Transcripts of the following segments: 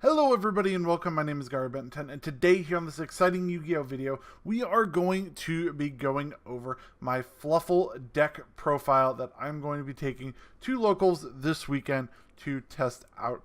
Hello everybody and welcome, my name is Gary10, and today here on this exciting Yu-Gi-Oh video, we are going to be going over my Fluffal deck profile that I'm going to be taking to locals this weekend to test out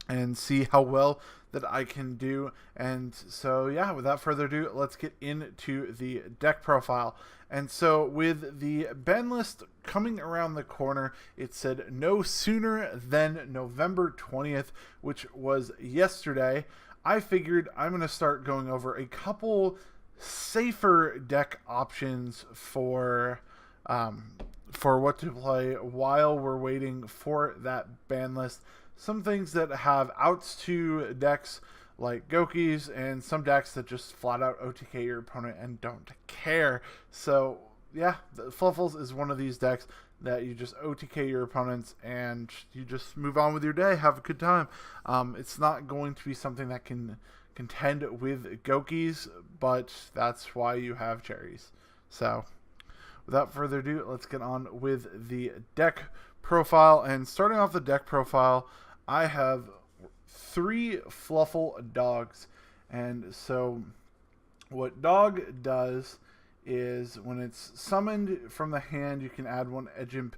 and see how well that I can do. And so yeah, without further ado, let's get into the deck profile. And so with the ban list coming around the corner, it said no sooner than November 20th, which was yesterday. I figured I'm going to start going over a couple safer deck options for what to play while we're waiting for that ban list. Some things that have outs to decks like Gokis, and some decks that just flat out OTK your opponent and don't care. So yeah, the Fluffals is one of these decks that you just OTK your opponents and you just move on with your day, have a good time. It's not going to be something that can contend with Gokis, but that's why you have cherries. So without further ado, let's get on with the deck profile. And starting off the deck profile, I have 3 Fluffal dogs. And so what dog does is when it's summoned from the hand, you can add 1 Edgimp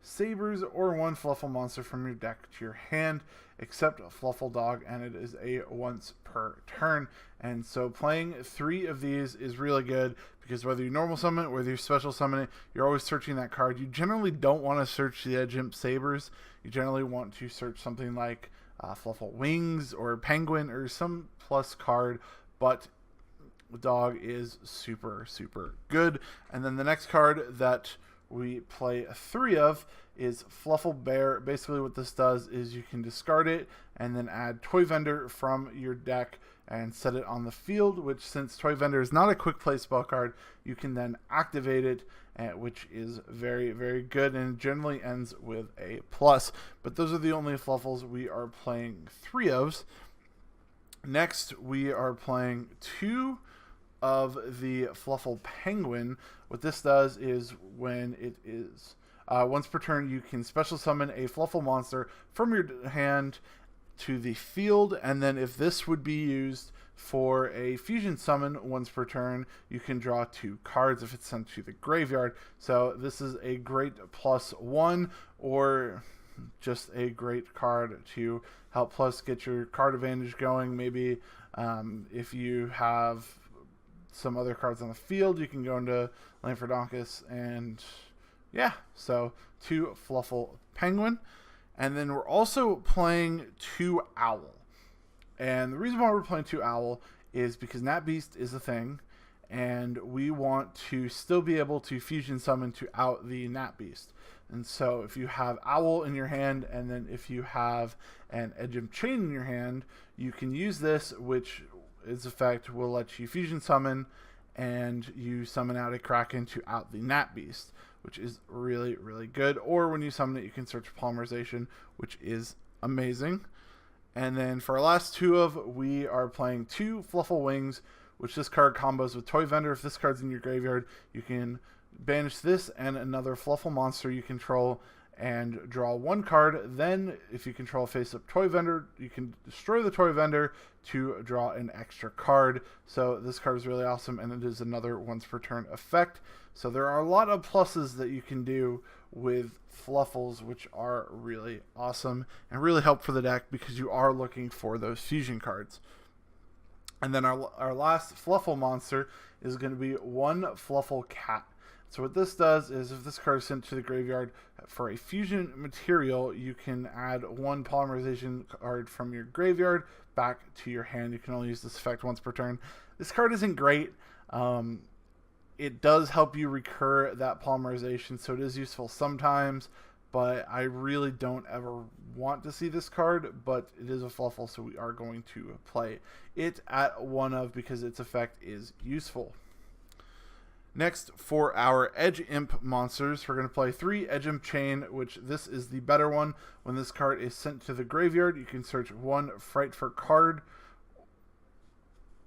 Sabers or 1 Fluffal monster from your deck to your hand, except Fluffal dog, and it is a once per turn. And so playing 3 of these is really good because whether you normal summon it, whether you special summon it, you're always searching that card. You generally don't want to search the Edgimp Sabers. You generally want to search something like Fluffal Wings or Penguin or some plus card, but dog is super good. And then the next card that we play 3 of is Fluffal Bear. Basically what this does is you can discard it and then add Toy Vendor from your deck and set it on the field, which, since Toy Vendor is not a quick play spell card, you can then activate it, which is very good and generally ends with a plus. But those are the only Fluffals we are playing 3 of. Next we are playing 2 of the Fluffal Penguin. What this does is when it is once per turn, you can special summon a Fluffal monster from your hand to the field, and then if this would be used for a fusion summon once per turn, you can draw 2 cards if it's sent to the graveyard. So this is a great +1, or just a great card to help plus get your card advantage going. Maybe if you have some other cards on the field, you can go into Lanfordonkus, and yeah, so 2 Fluffal Penguin. And then we're also playing 2 Owl. And the reason why we're playing 2 Owl is because Nat Beast is a thing, and we want to still be able to fusion summon to out the Nat Beast. And so if you have Owl in your hand, and then if you have an Edgimp Chain in your hand, you can use this, which its effect will let you fusion summon, and you summon out a Kraken to out the Nat Beast, which is really good. Or when you summon it, you can search Polymerization, which is amazing. And then for our last 2 of, we are playing 2 Fluffal Wings, which this card combos with Toy Vendor. If this card's in your graveyard, you can banish this and another Fluffal monster you control and draw 1 card. Then if you control a face-up Toy Vendor, you can destroy the Toy Vendor to draw an extra card. So this card is really awesome, and it is another once per turn effect. So there are a lot of pluses that you can do with Fluffals, which are really awesome and really help for the deck because you are looking for those fusion cards. And then our last Fluffal monster is going to be 1 Fluffal Cat. So what this does is if this card is sent to the graveyard for a fusion material, you can add 1 Polymerization card from your graveyard back to your hand. You can only use this effect once per turn. This card isn't great. It does help you recur that Polymerization, so it is useful sometimes, but I really don't ever want to see this card. But it is a Fluffal, so we are going to play it at 1 of because its effect is useful. Next, for our Edgimp monsters, we're going to play 3 Edgimp Chain, which this is the better one. When this card is sent to the graveyard, you can search 1 Frightful card,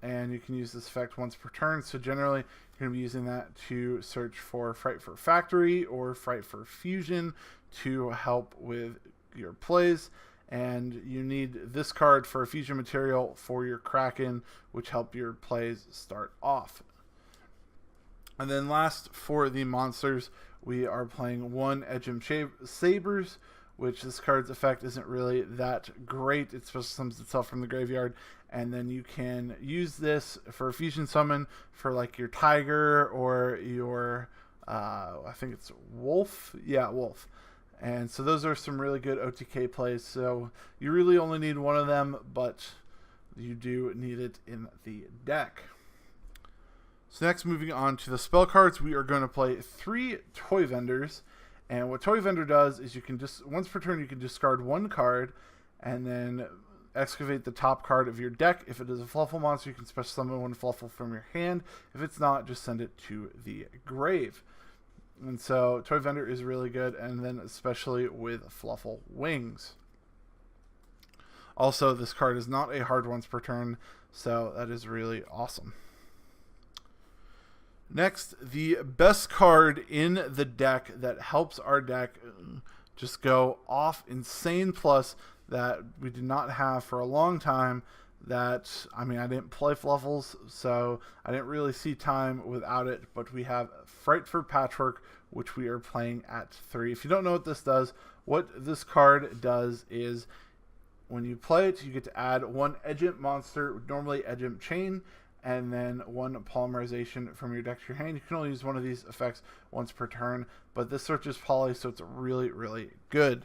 and you can use this effect once per turn. So generally, you're going to be using that to search for Frightful Factory or Frightful Fusion to help with your plays. and you need this card for a fusion material for your Kraken, which help your plays start off. And then last for the monsters, we are playing 1 Edgem Sabers, which this card's effect isn't really that great. It special summons itself from the graveyard, and then you can use this for a fusion summon for like your Tiger or your, I think it's Wolf. Yeah, Wolf. And so those are some really good OTK plays. So you really only need one of them, but you do need it in the deck. So next, moving on to the spell cards, we are going to play 3 Toy Vendors. And what Toy Vendor does is you can just, once per turn, you can discard 1 card and then excavate the top card of your deck. If it is a Fluffal monster, you can special summon 1 Fluffal from your hand. If it's not, just send it to the grave. And so Toy Vendor is really good, and then especially with Fluffal Wings. Also, this card is not a hard once per turn, so that is really awesome. Next, the best card in the deck that helps our deck just go off insane plus that we did not have for a long time. That, I mean, I didn't play Fluffals, so I didn't really see time without it, but we have Frightful Patchwork, which we are playing at 3. If you don't know what this does, what this card does is when you play it, you get to add 1 Edgent monster, normally Edgent Chain, and then 1 polymerization from your deck to your hand. You can only use one of these effects once per turn, but this searches poly, so it's really, really good.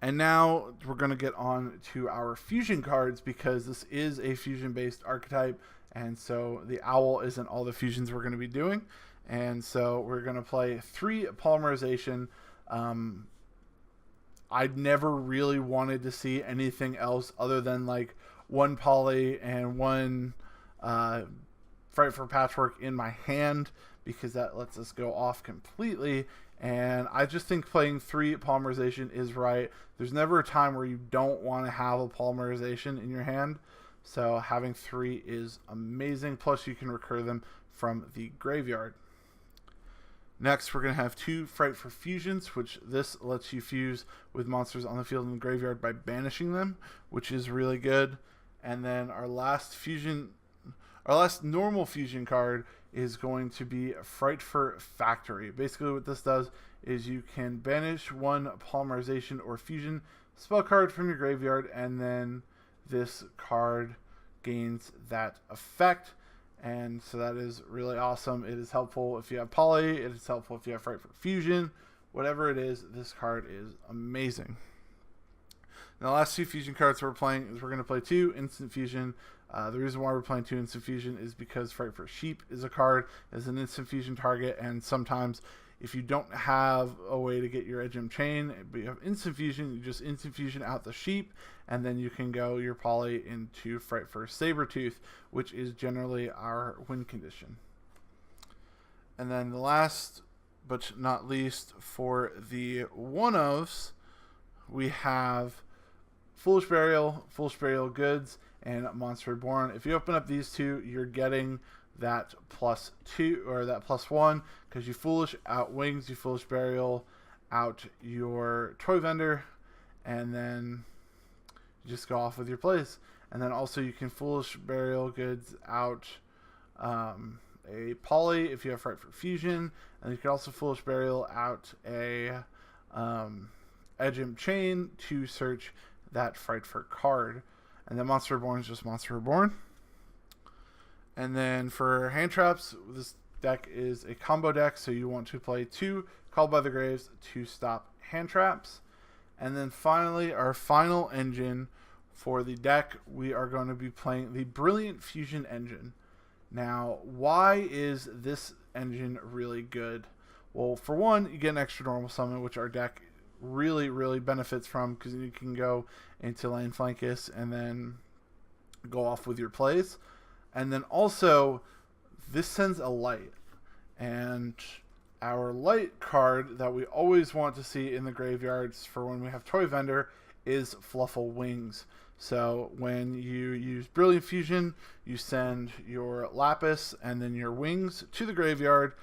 And now we're going to get on to our fusion cards, because this is a fusion-based archetype, and so the owl isn't all the fusions we're going to be doing. And so we're going to play 3 polymerization. I'd never really wanted to see anything else other than like 1 poly and 1 Frightful Patchwork in my hand, because that lets us go off completely. And I just think playing 3 polymerization is right. There's never a time where you don't want to have a polymerization in your hand. So having 3 is amazing. Plus you can recur them from the graveyard. Next, we're going to have 2 Frightful Fusions, which this lets you fuse with monsters on the field and the graveyard by banishing them, which is really good. And then our last normal fusion card is going to be Frightful Factory. Basically what this does is you can banish 1 polymerization or fusion spell card from your graveyard, and then this card gains that effect. And so that is really awesome. It is helpful if you have poly, it is helpful if you have Frightful Fusion. Whatever it is, this card is amazing. Now, the last 2 fusion cards we're playing is we're going to play 2 Instant Fusion. The reason why we're playing 2 Instant Fusion is because Frightful Sheep is a card as an Instant Fusion target, and sometimes if you don't have a way to get your Edgem Chain, but you have Instant Fusion, you just Instant Fusion out the sheep, and then you can go your poly into Frightful Sabertooth, which is generally our win condition. And then the last but not least for the one-ofs, we have Foolish Burial Goods, and Monster Reborn. If you open up these 2, you're getting that +2 or that +1, because you Foolish out Wings, you Foolish Burial out your Toy Vendor, and then you just go off with your plays. And then also you can Foolish Burial Goods out a poly if you have Frightful Fusion, and you can also Foolish Burial out a Edgem Chain to search that Frightful card. And then Monster Reborn is just Monster Reborn. And then for hand traps, this deck is a combo deck, so you want to play 2 Called by the Graves to stop hand traps. And then finally, our final engine for the deck, we are going to be playing the Brilliant Fusion engine. Now, why is this engine really good? Well, for one, you get an extra normal summon, which our deck really benefits from, because you can go into Lane Flankus and then go off with your plays. And then also this sends a light, and our light card that we always want to see in the graveyards for when we have Toy Vendor is Fluffal Wings. So when you use Brilliant Fusion, you send your Lapis and then your Wings to the graveyard,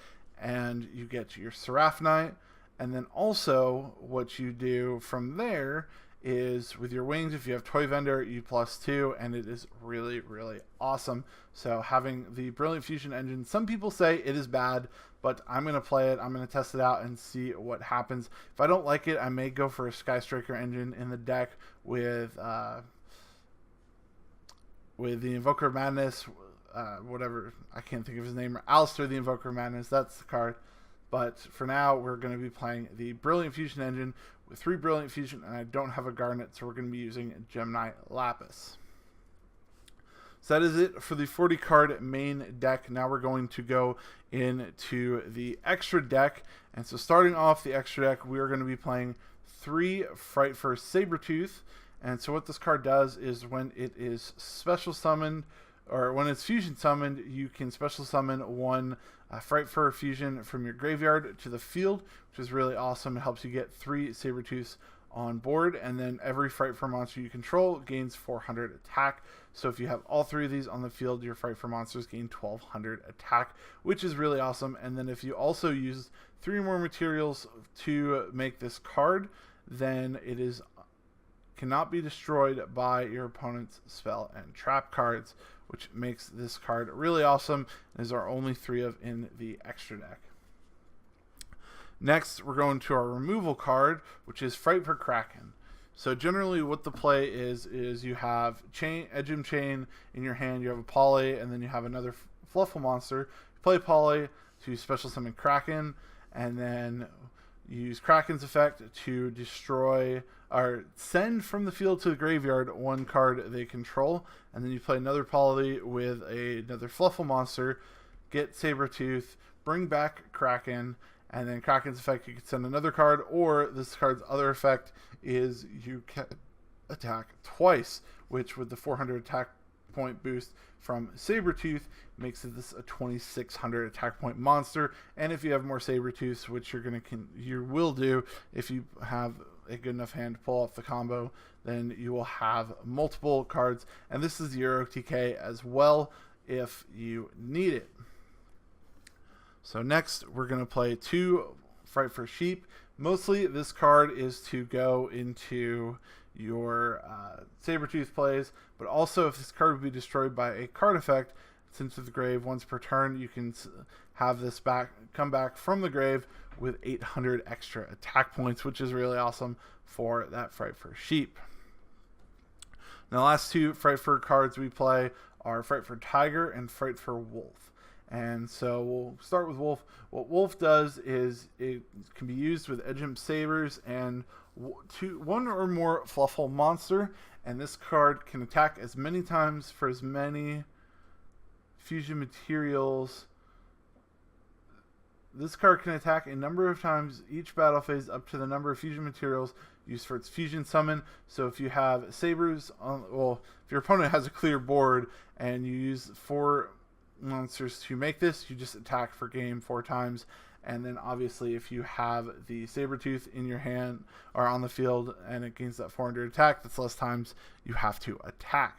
and you get your Seraphite. And then also what you do from there is with your wings, if you have Toy Vendor, you +2, and it is really, really awesome. So having the Brilliant Fusion engine, some people say it is bad, but I'm going to play it. I'm going to test it out and see what happens. If I don't like it, I may go for a Sky Striker engine in the deck with the Invoker of Madness, whatever, I can't think of his name, Alistair the Invoker of Madness, that's the card. But for now, we're going to be playing the Brilliant Fusion engine with 3 Brilliant Fusion, and I don't have a Garnet, so we're going to be using Gemini Lapis. So that is it for the 40 card main deck. Now we're going to go into the extra deck. And so starting off the extra deck, we are going to be playing 3 Frightfur Sabretooth. And so what this card does is when it is special summoned, or when it's fusion summoned, you can special summon 1 Frightfur Fusion from your graveyard to the field, which is really awesome. It helps you get 3 Sabretooths on board, and then every Frightfur monster you control gains 400 attack. So if you have all 3 of these on the field, your Frightfur monsters gain 1200 attack, which is really awesome. And then if you also use 3 more materials to make this card, then it is cannot be destroyed by your opponent's spell and trap cards, which makes this card really awesome. These are only 3 of in the extra deck. Next, we're going to our removal card, which is Frightfur Kraken. So generally what the play is you have Edgem Chain in your hand, you have a Poly, and then you have another Fluffal monster. You play Poly to special summon Kraken, and then you use Kraken's effect to destroy or send from the field to the graveyard 1 card they control, and then you play another Poly with another Fluffal monster, get Sabretooth, bring back Kraken, and then Kraken's effect, you can send another card, or this card's other effect is you can attack twice, which with the 400 attack point boost from Sabretooth makes this a 2600 attack point monster. And if you have more Sabretooths, which you will do if you have a good enough hand to pull off the combo, then you will have multiple cards. And this is your OTK as well if you need it. So next, we're going to play 2 Frightfur Sheep. Mostly, this card is to go into your Sabretooth plays, but also if this card would be destroyed by a card effect, it's into the grave once per turn, you can have this come back from the grave with 800 extra attack points, which is really awesome for that Frightfur Sheep. Now, the last 2 Frightfur cards we play are Frightfur Tiger and Frightfur Wolf. And so we'll start with Wolf. What Wolf does is it can be used with Edgem Sabers and 1 or more Fluffal monster, and this card can attack as many times for as many fusion materials. This card can attack a number of times each battle phase up to the number of fusion materials used for its fusion summon. So if you have Sabers, if your opponent has a clear board and you use 4 monsters to make this, you just attack for game 4 times. And then obviously if you have the Sabretooth in your hand or on the field and it gains that 400 attack, that's less times you have to attack.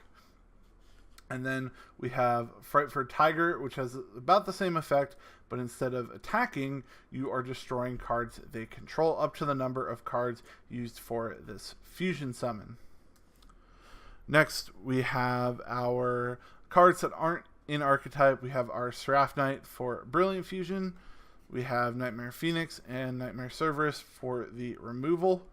And then we have Frightfur Tiger, which has about the same effect, but instead of attacking, you are destroying cards they control up to the number of cards used for this fusion summon. Next, we have our cards that aren't in archetype. We have our Seraph Knight for Brilliant Fusion. We have Nightmare Phoenix and Nightmare Cerberus for the removal.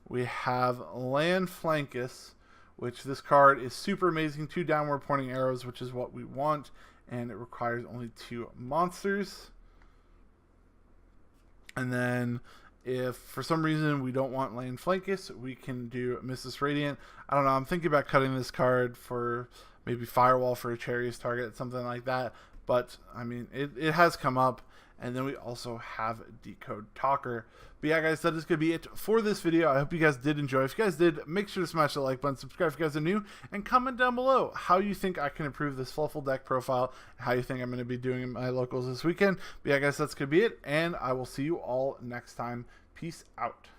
We have Land Flankus, which this card is super amazing. 2 downward pointing arrows, which is what we want, and it requires only 2 monsters. And then if for some reason we don't want Land Flankus, we can do Mrs. Radiant. I don't know, I'm thinking about cutting this card for maybe Firewall for a Chariot's target, something like that. But, I mean, it has come up. And then we also have Decode Talker. But yeah, guys, that is going to be it for this video. I hope you guys did enjoy. If you guys did, make sure to smash the like button, subscribe if you guys are new, and comment down below how you think I can improve this Fluffal deck profile, and how you think I'm going to be doing in my locals this weekend. But yeah, guys, that's going to be it, and I will see you all next time. Peace out.